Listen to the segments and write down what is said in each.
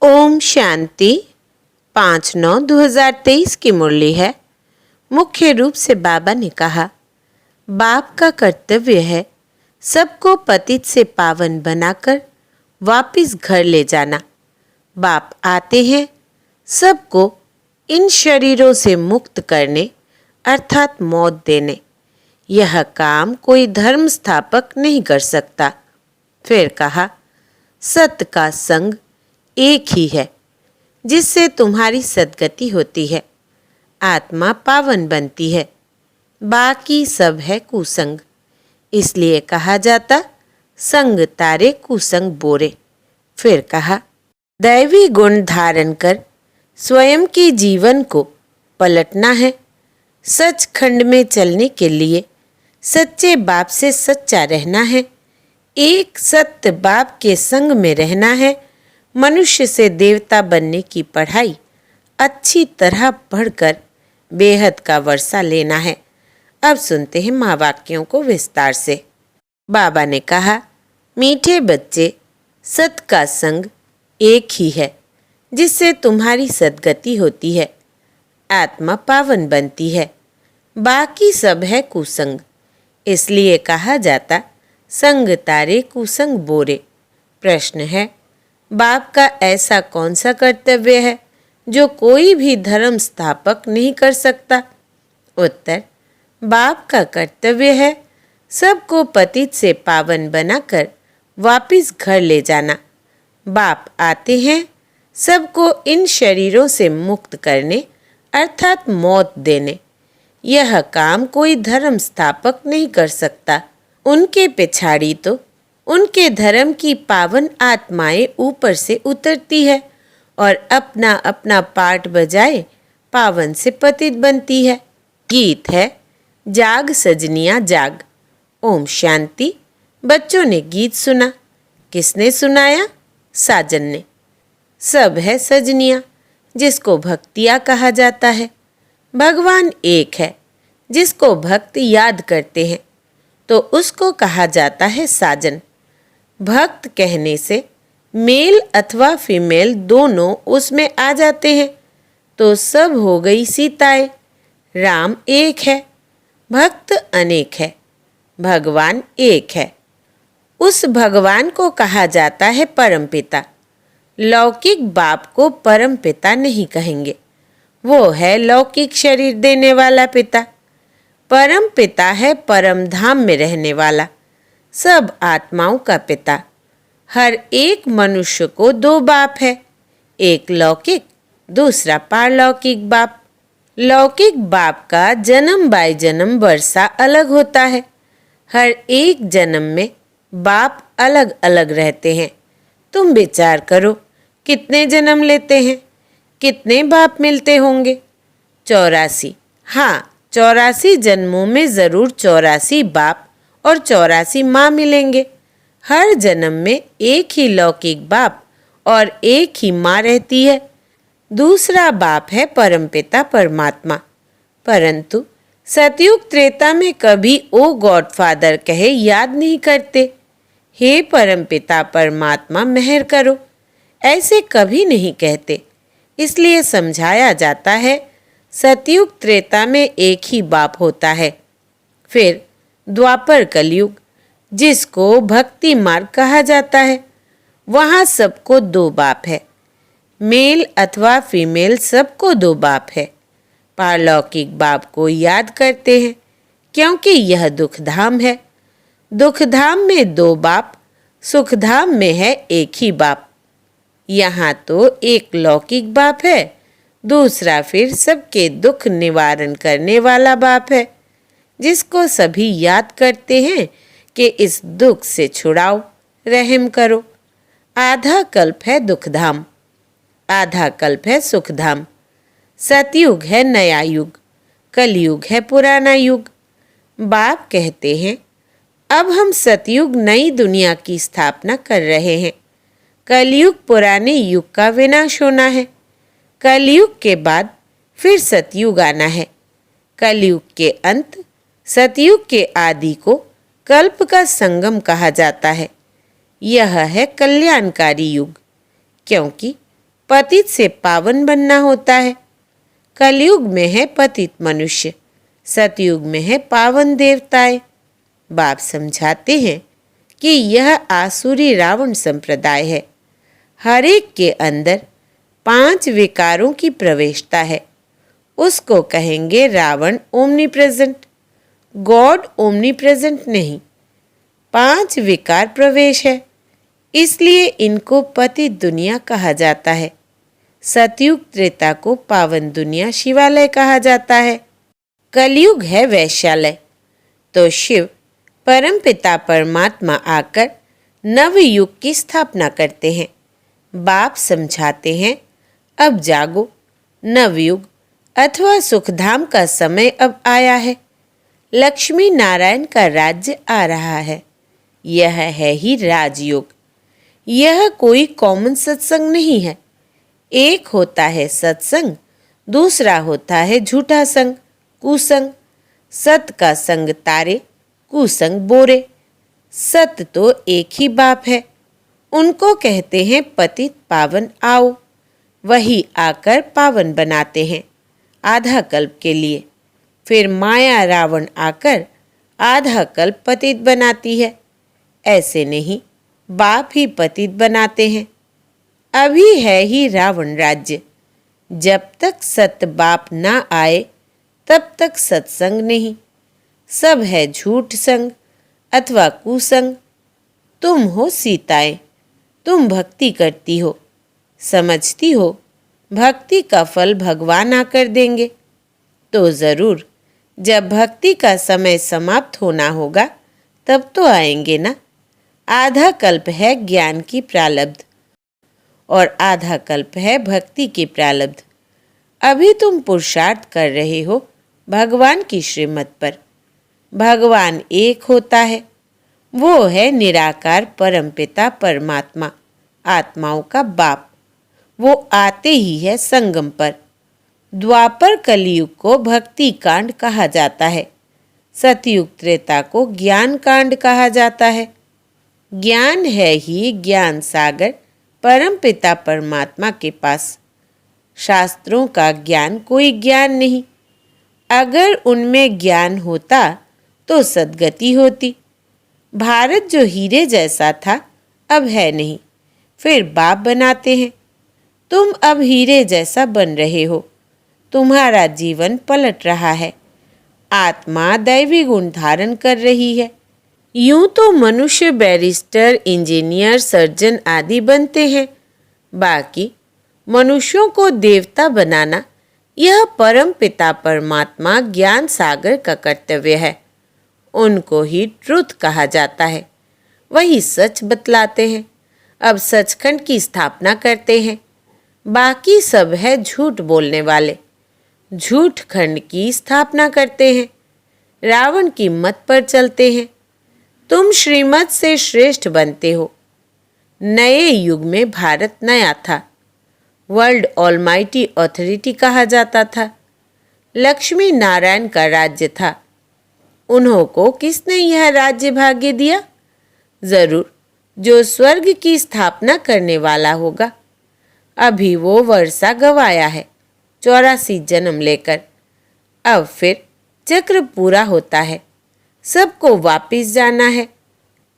ओम शांति 5/9/2023 की मुरली है। मुख्य रूप से बाबा ने कहा, बाप का कर्तव्य है सबको पतित से पावन बनाकर वापिस घर ले जाना। बाप आते हैं सबको इन शरीरों से मुक्त करने अर्थात मौत देने। यह काम कोई धर्म स्थापक नहीं कर सकता। फिर कहा, सत्य का संग एक ही है जिससे तुम्हारी सद्गति होती है, आत्मा पावन बनती है। बाकी सब है कुसंग, इसलिए कहा जाता संग तारे कुसंग बोरे। फिर कहा, दैवी गुण धारण कर स्वयं के जीवन को पलटना है। सचखंड में चलने के लिए सच्चे बाप से सच्चा रहना है। एक सत्य बाप के संग में रहना है। मनुष्य से देवता बनने की पढ़ाई अच्छी तरह पढ़कर बेहद का वर्षा लेना है। अब सुनते हैं महावाक्यों को विस्तार से। बाबा ने कहा, मीठे बच्चे, सत का संग एक ही है जिससे तुम्हारी सद्गति होती है, आत्मा पावन बनती है। बाकी सब है कुसंग, इसलिए कहा जाता संग तारे कुसंग बोरे। प्रश्न है, बाप का ऐसा कौन सा कर्तव्य है जो कोई भी धर्म स्थापक नहीं कर सकता? उत्तर, बाप का कर्तव्य है सबको पतित से पावन बनाकर वापिस घर ले जाना। बाप आते हैं सबको इन शरीरों से मुक्त करने अर्थात मौत देने। यह काम कोई धर्म स्थापक नहीं कर सकता। उनके पिछाड़ी तो उनके धर्म की पावन आत्माएं ऊपर से उतरती है और अपना अपना पाठ बजाए पावन से पतित बनती है। गीत है, जाग सजनिया जाग। ओम शांति। बच्चों ने गीत सुना। किसने सुनाया? साजन ने। सब है सजनिया जिसको भक्तिया कहा जाता है। भगवान एक है जिसको भक्त याद करते हैं तो उसको कहा जाता है साजन। भक्त कहने से मेल अथवा फीमेल दोनों उसमें आ जाते हैं तो सब हो गई सीताएं। राम एक है, भक्त अनेक है, भगवान एक है। उस भगवान को कहा जाता है परमपिता। लौकिक बाप को परमपिता नहीं कहेंगे, वो है लौकिक शरीर देने वाला पिता। परम पिता है परम धाम में रहने वाला, सब आत्माओं का पिता। हर एक मनुष्य को दो बाप है, एक लौकिक, दूसरा पारलौकिक बाप। लौकिक बाप का जन्म बाय जन्म वर्षा अलग होता है। हर एक जन्म में बाप अलग अलग रहते हैं। तुम विचार करो, कितने जन्म लेते हैं, कितने बाप मिलते होंगे? 84। हाँ, 84 जन्मों में ज़रूर 84 बाप और 84 माँ मिलेंगे। हर जन्म में एक ही लौकिक बाप और एक ही माँ रहती है। दूसरा बाप है परमपिता परमात्मा। परंतु सतयुग त्रेता में कभी ओ गॉडफादर कहे याद नहीं करते। हे परमपिता परमात्मा मेहर करो, ऐसे कभी नहीं कहते। इसलिए समझाया जाता है सतयुग त्रेता में एक ही बाप होता है। फिर द्वापर कलयुग, जिसको भक्ति मार्ग कहा जाता है, वहाँ सबको दो बाप है। मेल अथवा फीमेल सबको दो बाप है। पारलौकिक बाप को याद करते हैं क्योंकि यह दुखधाम है। दुखधाम में दो बाप, सुखधाम में है एक ही बाप। यहाँ तो एक लौकिक बाप है, दूसरा फिर सबके दुख निवारण करने वाला बाप है, जिसको सभी याद करते हैं कि इस दुख से छुड़ाओ, रहम करो। आधा कल्प है दुखधाम, आधा कल्प है सुखधाम। सतयुग है नया युग, कलयुग है पुराना युग। बाप कहते हैं, अब हम सतयुग नई दुनिया की स्थापना कर रहे हैं। कलयुग पुराने युग का विनाश होना है। कलयुग के बाद फिर सतयुग आना है। कलयुग के अंत, सतयुग के आदि को कल्प का संगम कहा जाता है। यह है कल्याणकारी युग, क्योंकि पतित से पावन बनना होता है। कलयुग में है पतित मनुष्य, सतयुग में है पावन देवताएं। बाप समझाते हैं कि यह आसुरी रावण संप्रदाय है। हर एक के अंदर 5 विकारों की प्रवेशता है। उसको कहेंगे Ravan omnipresent, god omnipresent नहीं। 5 विकार प्रवेश है, इसलिए इनको पतित दुनिया कहा जाता है। सतयुग त्रेता को पावन दुनिया शिवालय कहा जाता है। कलयुग है वैश्यालय। तो शिव परमपिता परमात्मा आकर नवयुग की स्थापना करते हैं। बाप समझाते हैं, अब जागो, नवयुग अथवा सुखधाम का समय अब आया है। लक्ष्मी नारायण का राज्य आ रहा है। यह है ही राजयोग। यह कोई कॉमन सत्संग नहीं है। एक होता है सत्संग, दूसरा होता है झूठा संग, कुसंग। सत का संग तारे, कुसंग बोरे। सत तो एक ही बाप है। उनको कहते हैं पतित पावन आओ। वही आकर पावन बनाते हैं आधा कल्प के लिए। फिर माया रावण आकर आधा कल्प पतित बनाती है। ऐसे नहीं, बाप ही पतित बनाते हैं। अभी है ही रावण राज्य। जब तक सत बाप ना आए तब तक सत्संग नहीं। सब है झूठ संग अथवा कुसंग। तुम हो सीताएं, तुम भक्ति करती हो, समझती हो भक्ति का फल भगवान आकर देंगे। तो ज़रूर जब भक्ति का समय समाप्त होना होगा तब तो आएंगे ना। आधा कल्प है ज्ञान की प्रालब्ध और आधा कल्प है भक्ति की प्रालब्ध। अभी तुम पुरुषार्थ कर रहे हो भगवान की श्रीमत पर। भगवान एक होता है, वो है निराकार परमपिता परमात्मा, आत्माओं का बाप। वो आते ही है संगम पर। द्वापर कलयुग को भक्ति कांड कहा जाता है। सतयुग त्रेता को ज्ञान कांड कहा जाता है। ज्ञान है ही ज्ञान सागर परमपिता परमात्मा के पास। शास्त्रों का ज्ञान कोई ज्ञान नहीं। अगर उनमें ज्ञान होता तो सद्गति होती। भारत जो हीरे जैसा था अब है नहीं, फिर बाप बनाते हैं। तुम अब हीरे जैसा बन रहे हो। तुम्हारा जीवन पलट रहा है। आत्मा दैवी गुण धारण कर रही है। यूं तो मनुष्य बैरिस्टर, इंजीनियर, सर्जन आदि बनते हैं। बाकी मनुष्यों को देवता बनाना यह परम पिता परमात्मा ज्ञान सागर का कर्तव्य है। उनको ही ट्रुथ कहा जाता है। वही सच बतलाते हैं। अब सचखंड की स्थापना करते हैं। बाकी सब है झूठ बोलने वाले। झूठ खंड की स्थापना करते हैं। रावण की मत पर चलते हैं। तुम श्रीमत से श्रेष्ठ बनते हो। नए युग में भारत नया था। वर्ल्ड ऑलमाइटी अथॉरिटी कहा जाता था। लक्ष्मी नारायण का राज्य था। उन्हों को किसने यह राज्य भाग्य दिया? जरूर जो स्वर्ग की स्थापना करने वाला होगा। अभी वो वर्षा गवाया है 84 जन्म लेकर। अब फिर चक्र पूरा होता है। सबको वापिस जाना है।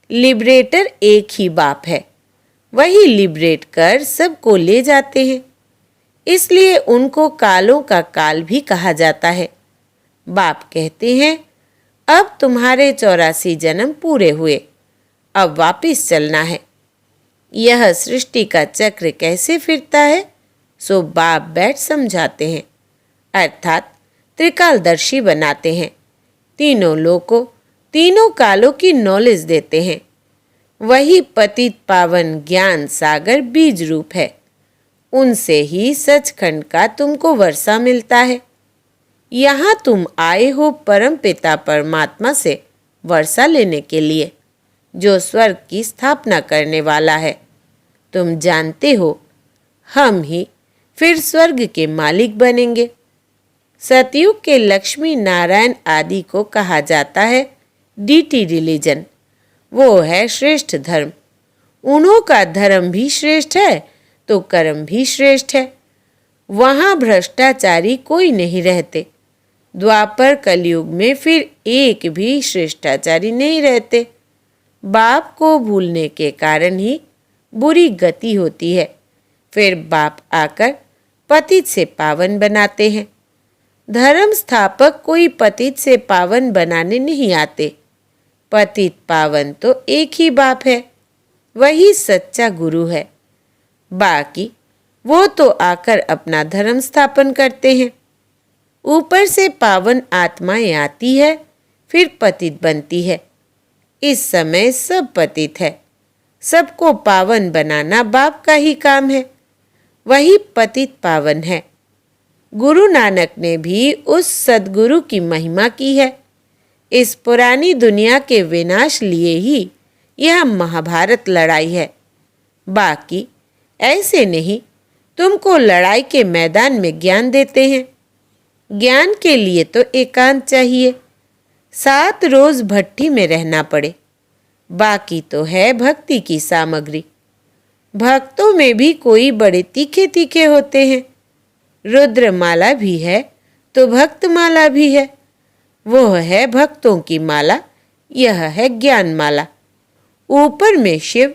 लिबरेटर एक ही बाप है। वही लिबरेट कर सबको ले जाते हैं। इसलिए उनको कालों का काल भी कहा जाता है। बाप कहते हैं, अब तुम्हारे 84 जन्म पूरे हुए, अब वापिस चलना है। यह सृष्टि का चक्र कैसे फिरता है सो बाप बैठ समझाते हैं, अर्थात त्रिकालदर्शी बनाते हैं। तीनों लोकों, तीनों कालों की नॉलेज देते हैं। वही पतित पावन ज्ञान सागर बीज रूप है। उनसे ही सचखंड का तुमको वर्षा मिलता है। यहाँ तुम आए हो परम पिता परमात्मा से वर्षा लेने के लिए, जो स्वर्ग की स्थापना करने वाला है। तुम जानते हो हम ही फिर स्वर्ग के मालिक बनेंगे। सतयुग के लक्ष्मी नारायण आदि को कहा जाता है डीटी रिलीजन। वो है श्रेष्ठ धर्म। उन्हों का धर्म भी श्रेष्ठ है तो कर्म भी श्रेष्ठ है। वहाँ भ्रष्टाचारी कोई नहीं रहते। द्वापर कलयुग में फिर एक भी श्रेष्ठाचारी नहीं रहते। बाप को भूलने के कारण ही बुरी गति होती है। फिर बाप आकर पतित से पावन बनाते हैं। धर्म स्थापक कोई पतित से पावन बनाने नहीं आते। पतित पावन तो एक ही बाप है, वही सच्चा गुरु है। बाकी वो तो आकर अपना धर्म स्थापन करते हैं। ऊपर से पावन आत्माएं आती है, फिर पतित बनती है। इस समय सब पतित है। सबको पावन बनाना बाप का ही काम है। वही पतित पावन है। गुरु नानक ने भी उस सद्गुरु की महिमा की है। इस पुरानी दुनिया के विनाश लिए ही यह महाभारत लड़ाई है। बाकी ऐसे नहीं, तुमको लड़ाई के मैदान में ज्ञान देते हैं। ज्ञान के लिए तो एकांत चाहिए। 7 रोज भट्ठी में रहना पड़े। बाकी तो है भक्ति की सामग्री। भक्तों में भी कोई बड़े तीखे तीखे होते हैं। रुद्रमाला भी है तो भक्त माला भी है। वो है भक्तों की माला, यह है ज्ञान माला। ऊपर में शिव,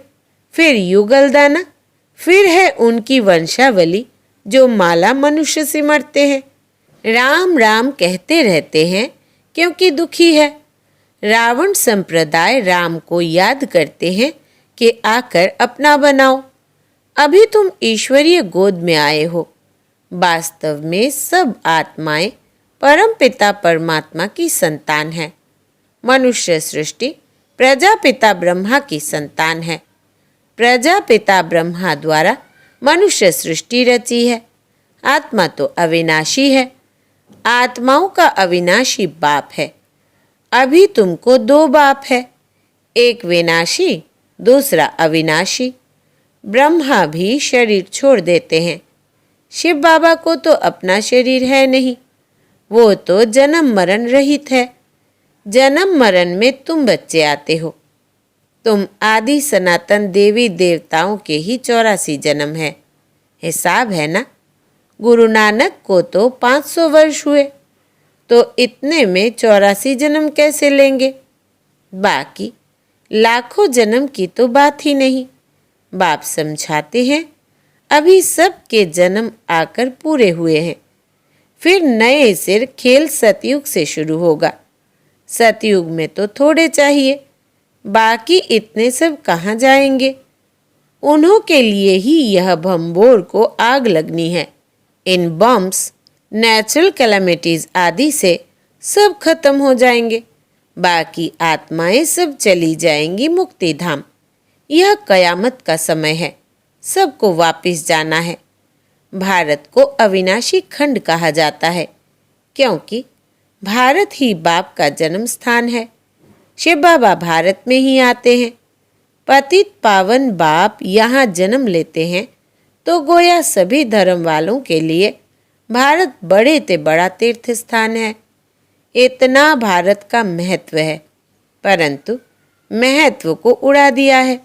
फिर युगलदाना, फिर है उनकी वंशावली जो माला मनुष्य सिमरते हैं। राम राम कहते रहते हैं क्योंकि दुखी है। रावण संप्रदाय राम को याद करते हैं कि आकर अपना बनाओ। अभी तुम ईश्वरीय गोद में आए हो। वास्तव में सब आत्माएं परमपिता परमात्मा की संतान है। मनुष्य सृष्टि प्रजापिता ब्रह्मा की संतान है। प्रजापिता ब्रह्मा द्वारा मनुष्य सृष्टि रची है। आत्मा तो अविनाशी है। आत्माओं का अविनाशी बाप है। अभी तुमको 2 बाप है, एक विनाशी, दूसरा अविनाशी। ब्रह्मा भी शरीर छोड़ देते हैं। शिव बाबा को तो अपना शरीर है नहीं। वो तो जन्म मरण रहित है। जन्म मरण में तुम बच्चे आते हो। तुम आदि सनातन देवी देवताओं के ही 84 जन्म है। हिसाब है ना। गुरु नानक को तो 500 वर्ष हुए, तो इतने में 84 जन्म कैसे लेंगे। बाकी लाखों जन्म की तो बात ही नहीं। बाप समझाते हैं अभी सबके जन्म आकर पूरे हुए हैं। फिर नए सिर खेल सतयुग से शुरू होगा। सतयुग में तो थोड़े चाहिए, बाकी इतने सब कहाँ जाएंगे। उन्हों के लिए ही यह भंबोर को आग लगनी है। इन बम्स, नेचुरल कैलामिटीज आदि से सब खत्म हो जाएंगे। बाकी आत्माएं सब चली जाएंगी मुक्ति धाम। यह कयामत का समय है। सबको वापिस जाना है। भारत को अविनाशी खंड कहा जाता है क्योंकि भारत ही बाप का जन्म स्थान है। शिव बाबा भारत में ही आते हैं। पतित पावन बाप यहाँ जन्म लेते हैं तो गोया सभी धर्म वालों के लिए भारत बड़े ते बड़ा तीर्थ स्थान है। इतना भारत का महत्व है, परंतु महत्व को उड़ा दिया है।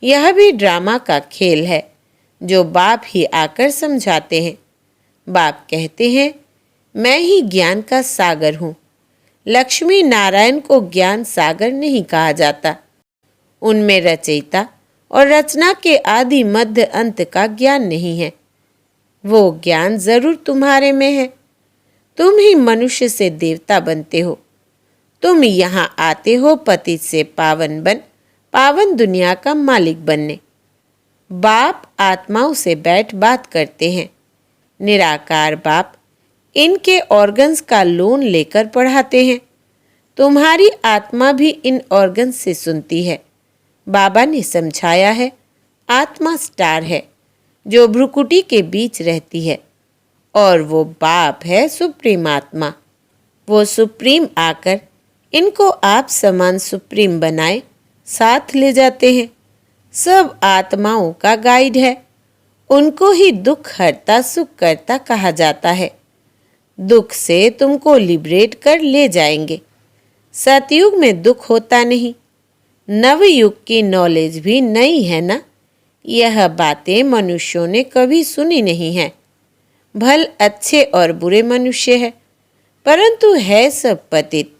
यह भी ड्रामा का खेल है जो बाप ही आकर समझाते हैं। बाप कहते हैं मैं ही ज्ञान का सागर हूँ। लक्ष्मी नारायण को ज्ञान सागर नहीं कहा जाता। उनमें रचयिता और रचना के आदि मध्य अंत का ज्ञान नहीं है। वो ज्ञान जरूर तुम्हारे में है। तुम ही मनुष्य से देवता बनते हो। तुम यहाँ आते हो पतित से पावन बन पावन दुनिया का मालिक बनने। बाप आत्माओं से बैठ बात करते हैं। निराकार बाप इनके ऑर्गन्स का लोन लेकर पढ़ाते हैं। तुम्हारी आत्मा भी इन ऑर्गन्स से सुनती है। बाबा ने समझाया है आत्मा स्टार है जो भ्रुकुटी के बीच रहती है और वो बाप है सुप्रीम आत्मा। वो सुप्रीम आकर इनको आप समान सुप्रीम बनाए साथ ले जाते हैं। सब आत्माओं का गाइड है। उनको ही दुख हरता सुख करता कहा जाता है। दुख से तुमको लिबरेट कर ले जाएंगे। सतयुग में दुख होता नहीं। नवयुग की नॉलेज भी नई है ना, यह बातें मनुष्यों ने कभी सुनी नहीं हैं। भल अच्छे और बुरे मनुष्य है, परंतु है सब पतित।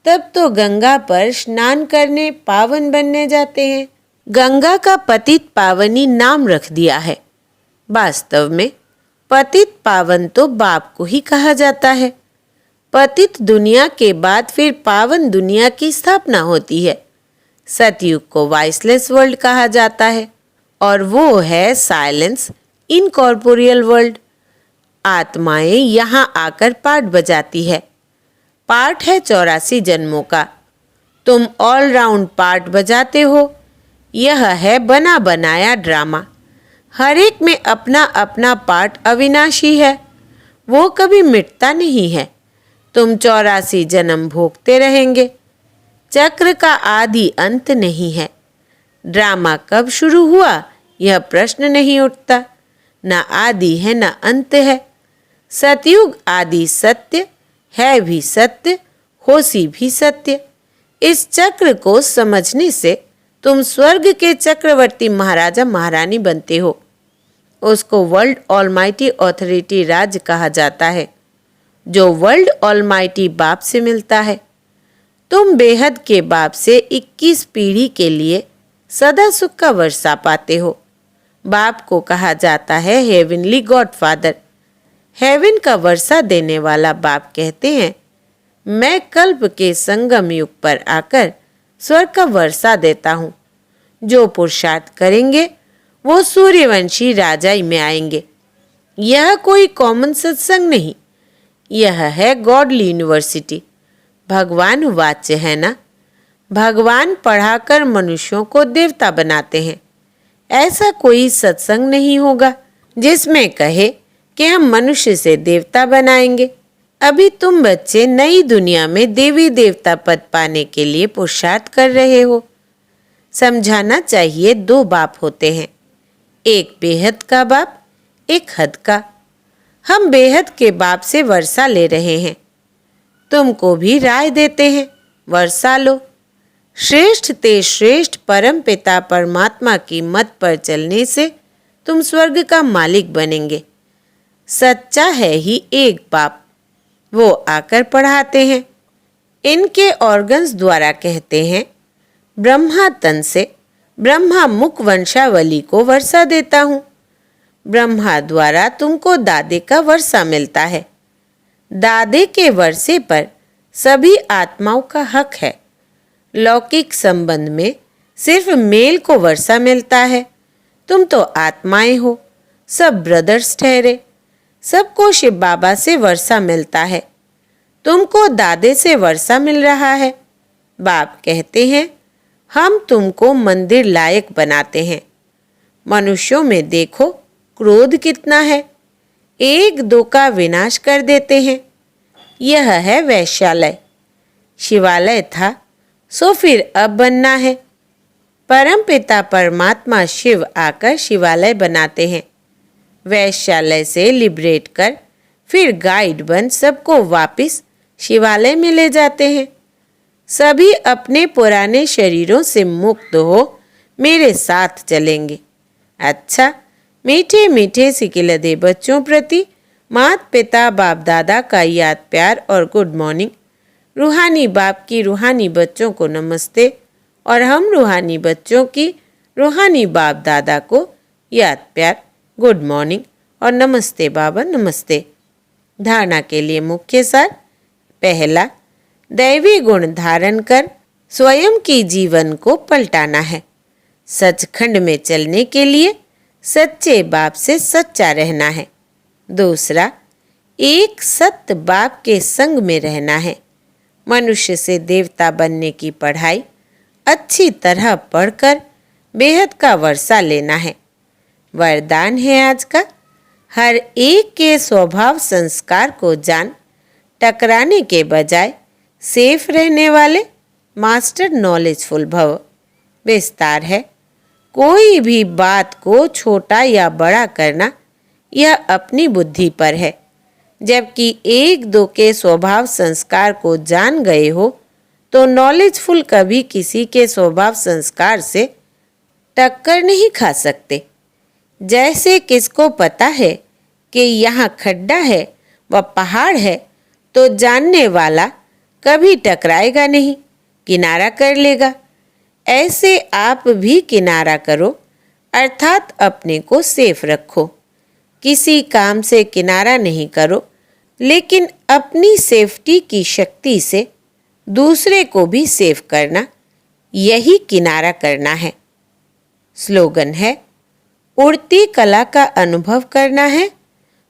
तब तो गंगा पर स्नान करने पावन बनने जाते हैं। गंगा का पतित पावनी नाम रख दिया है। वास्तव में पतित पावन तो बाप को ही कहा जाता है। पतित दुनिया के बाद फिर पावन दुनिया की स्थापना होती है। सतयुग को वॉइसलेस वर्ल्ड कहा जाता है और वो है साइलेंस इनकॉर्पोरियल वर्ल्ड। आत्माएं यहाँ आकर पाठ बजाती है। पाठ है 84 जन्मों का। तुम ऑलराउंड पाठ बजाते हो। यह है बना बनाया ड्रामा। हर एक में अपना अपना पाठ अविनाशी है, वो कभी मिटता नहीं है। तुम 84 जन्म भोगते रहेंगे। चक्र का आदि अंत नहीं है। ड्रामा कब शुरू हुआ यह प्रश्न नहीं उठता। न आदि है न अंत है। सतयुग आदि सत्य है, भी सत्य, होसी भी सत्य। इस चक्र को समझने से तुम स्वर्ग के चक्रवर्ती महाराजा महारानी बनते हो। उसको वर्ल्ड ऑलमाइटी ऑथोरिटी राज्य कहा जाता है, जो वर्ल्ड ऑलमाइटी बाप से मिलता है। तुम बेहद के बाप से 21 पीढ़ी के लिए सदा सुख का वर्षा पाते हो। बाप को कहा जाता है हेवनली गॉडफादर। हेवन का वर्षा देने वाला बाप कहते हैं, मैं कल्प के संगम युग पर आकर स्वर्ग का वर्षा देता हूँ। जो पुरुषार्थ करेंगे वो सूर्यवंशी राजाई में आएंगे। यह कोई कॉमन सत्संग नहीं, यह है गॉडली यूनिवर्सिटी। भगवान वाच्य है ना। भगवान पढ़ाकर मनुष्यों को देवता बनाते हैं। ऐसा कोई सत्संग नहीं होगा जिसमें कहे कि हम मनुष्य से देवता बनाएंगे। अभी तुम बच्चे नई दुनिया में देवी देवता पद पाने के लिए पुरुषार्थ कर रहे हो। समझाना चाहिए, 2 बाप होते हैं, एक बेहद का बाप, एक हद का। हम बेहद के बाप से वर्षा ले रहे हैं। तुमको भी राय देते हैं, वर्षा लो। श्रेष्ठ ते श्रेष्ठ परम पिता परमात्मा की मत पर चलने से तुम स्वर्ग का मालिक बनेंगे। सच्चा है ही एक बाप, वो आकर पढ़ाते हैं। इनके ऑर्गन्स द्वारा कहते हैं, ब्रह्मा तन से ब्रह्मा मुख वंशावली को वर्षा देता हूँ। ब्रह्मा द्वारा तुमको दादे का वर्षा मिलता है। दादे के वर्षे पर सभी आत्माओं का हक है। लौकिक संबंध में सिर्फ मेल को वर्षा मिलता है। तुम तो आत्माएं हो, सब ब्रदर्स ठहरे। सबको शिव बाबा से वर्षा मिलता है। तुमको दादे से वर्षा मिल रहा है। बाप कहते हैं, हम तुमको मंदिर लायक बनाते हैं। मनुष्यों में देखो क्रोध कितना है, 1-2 का विनाश कर देते हैं। यह है वैश्यालय। शिवालय था सो फिर अब बनना है। परम पिता परमात्मा शिव आकर शिवालय बनाते हैं। वैश्यालय से लिबरेट कर फिर गाइड बन सबको वापस शिवालय में ले जाते हैं। सभी अपने पुराने शरीरों से मुक्त हो मेरे साथ चलेंगे। अच्छा, मीठे मीठे सिकिलदे बच्चों प्रति माता पिता बाप दादा का याद प्यार और गुड मॉर्निंग। रूहानी बाप की रूहानी बच्चों को नमस्ते और हम रूहानी बच्चों की रूहानी बाप दादा को याद प्यार, गुड मॉर्निंग और नमस्ते बाबा नमस्ते। धारणा के लिए मुख्य सार। पहला, दैवी गुण धारण कर स्वयं की जीवन को पलटाना है। सचखंड में चलने के लिए सच्चे बाप से सच्चा रहना है। दूसरा, एक सत्य बाप के संग में रहना है। मनुष्य से देवता बनने की पढ़ाई अच्छी तरह पढ़कर बेहद का वर्षा लेना है। वरदान है आज का, हर एक के स्वभाव संस्कार को जान, टकराने के बजाय सेफ रहने वाले मास्टर नॉलेजफुल भव। विस्तार है, कोई भी बात को छोटा या बड़ा करना यह अपनी बुद्धि पर है। जबकि 1-2 के स्वभाव संस्कार को जान गए हो तो नॉलेजफुल कभी किसी के स्वभाव संस्कार से टक्कर नहीं खा सकते। जैसे किसको पता है कि यहाँ खड्डा है व पहाड़ है, तो जानने वाला कभी टकराएगा नहीं, किनारा कर लेगा। ऐसे आप भी किनारा करो, अर्थात अपने को सेफ रखो। किसी काम से किनारा नहीं करो, लेकिन अपनी सेफ्टी की शक्ति से दूसरे को भी सेफ करना, यही किनारा करना है। स्लोगन है, उड़ती कला का अनुभव करना है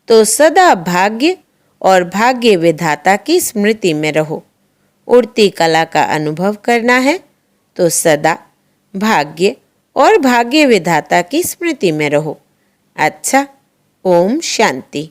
तो सदा भाग्य और भाग्य विधाता की स्मृति में रहो। उड़ती कला का अनुभव करना है तो सदा भाग्य और भाग्य विधाता की स्मृति में रहो। अच्छा, ओम शांति।